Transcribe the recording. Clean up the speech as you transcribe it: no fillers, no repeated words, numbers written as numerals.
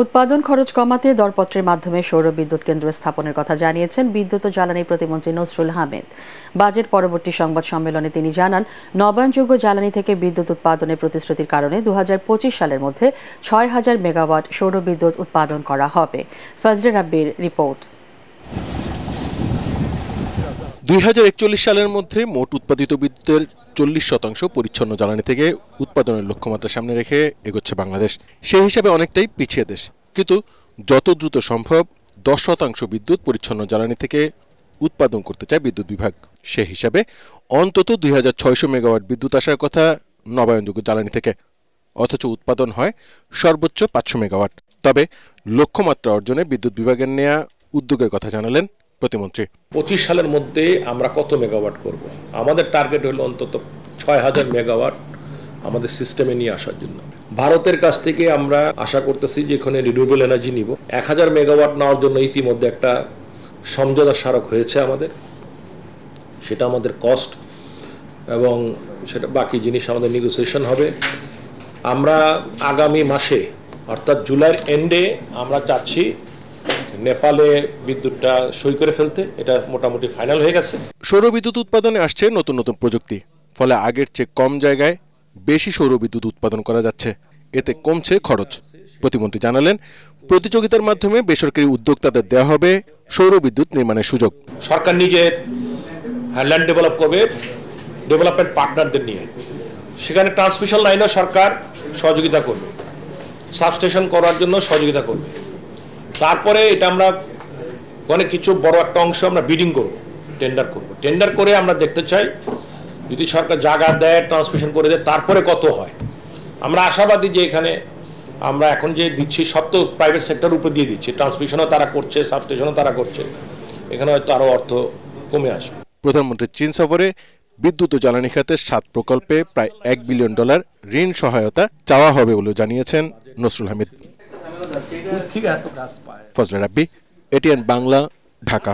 উৎপাদন খরচ কমাতে দরপত্রের মাধ্যমে সৌর বিদ্যুৎ কেন্দ্র স্থাপনের কথা জানিয়েছেন বিদ্যুৎ ও জ্বালানি প্রতিমন্ত্রী নসরুল হামিদ। বাজেট পরবর্তী সংবাদ সম্মেলনে তিনি জানান, নবায়নযোগ্য জ্বালানি থেকে বিদ্যুৎ উৎপাদনের প্রতিশ্রুতির কারণে ২০২৫ সালের মধ্যে ৬,০০০ মেগাওয়াট সৌর বিদ্যুৎ উৎপাদন করা হবে। ফজলে রাব্বির রিপোর্ট। ২০৪১ সালের মধ্যে মোট উৎপাদিত বিদ্যুতের ৪০% পরিচ্ছন্ন জ্বালানি থেকে উৎপাদনের লক্ষ্যমাত্রা সামনে রেখে এগোচ্ছে বাংলাদেশ। সেই হিসাবে অনেকটাই পিছিয়ে দেশ, কিন্তু যত দ্রুত সম্ভব ১০% বিদ্যুৎ পরিচ্ছন্ন জ্বালানি থেকে উৎপাদন করতে চায় বিদ্যুৎ বিভাগ। সেই হিসাবে অন্তত ২৬০০ মেগাওয়াট বিদ্যুৎ আসার কথা নবায়নযোগ্য জ্বালানি থেকে, অথচ উৎপাদন হয় সর্বোচ্চ ৫০০ মেগাওয়াট। তবে লক্ষ্যমাত্রা অর্জনে বিদ্যুৎ বিভাগের নেওয়া উদ্যোগের কথা জানালেন প্রতিমন্ত্রী। ২৫ সালের মধ্যে আমরা কত মেগাওয়াট করব? আমাদের টার্গেট হলো অন্তত ৬,০০০ মেগাওয়াট আমাদের সিস্টেমে নিয়ে আসার জন্য। ভারতের কাছ থেকে আমরা আশা করতেছি যে এখানে রিনিউয়েবল এনার্জি নিব। ১,০০০ মেগাওয়াট নেওয়ার জন্য ইতিমধ্যে একটা সমঝোতা স্মারক হয়েছে আমাদের, সেটা আমাদের কস্ট এবং সেটা বাকি জিনিস আমাদের নেগোসিয়েশন হবে। আমরা আগামী মাসে অর্থাৎ জুলাইয়ের এন্ডে আমরা চাচ্ছি নেপালে বিদ্যুৎটা সই করে ফেলতে। এটা মোটামুটি ফাইনাল হয়ে গেছে। সৌর বিদ্যুৎ উৎপাদনে আসছে নতুন নতুন প্রযুক্তি, ফলে আগের চেয়ে কম জায়গায় বেশি সৌর বিদ্যুৎ উৎপাদন করা যাচ্ছে। এতে কমছে খরচ। প্রতিমন্ত্রী জানালেন, প্রতিযোগিতার মাধ্যমে বেসরকারি উদ্যোক্তাদের দেওয়া হবে সৌর বিদ্যুৎ নির্মাণের সুযোগ। সরকার নিজে ল্যান্ড ডেভেলপ করবে ডেভেলপমেন্ট পার্টনারদের নিয়ে, সেখানে ট্রান্সমিশন লাইনও সরকার সহযোগিতা করবে, সাবস্টেশন করার জন্য সহযোগিতা করবে। তারপরে এটা আমরা অনেক কিছু বড় একটা অংশ আমরা বিডিং করব, টেন্ডার করব। টেন্ডার করে আমরা দেখতে চাই যদি সরকার জায়গা দেয়, ট্রান্সমিশন করে দেয়, তারপরে কত হয়। আমরা আশাবাদী যে এখানে আমরা এখন যে দিচ্ছি সব তো প্রাইভেট সেক্টর উপরে দিয়ে দিচ্ছি, ট্রান্সমিশনও তারা করছে, সাবস্টেশনও তারা করছে, এখানে হয়তো আরও অর্থ কমে আসবে। প্রধানমন্ত্রীর চীন সফরে বিদ্যুৎ ও জ্বালানি খাতের ৭ প্রকল্পে প্রায় $১ বিলিয়ন ঋণ সহায়তা চাওয়া হবে বলে জানিয়েছেন নসরুল হামিদ। ফজলে রাব্বি, এটিএন বাংলা, ঢাকা।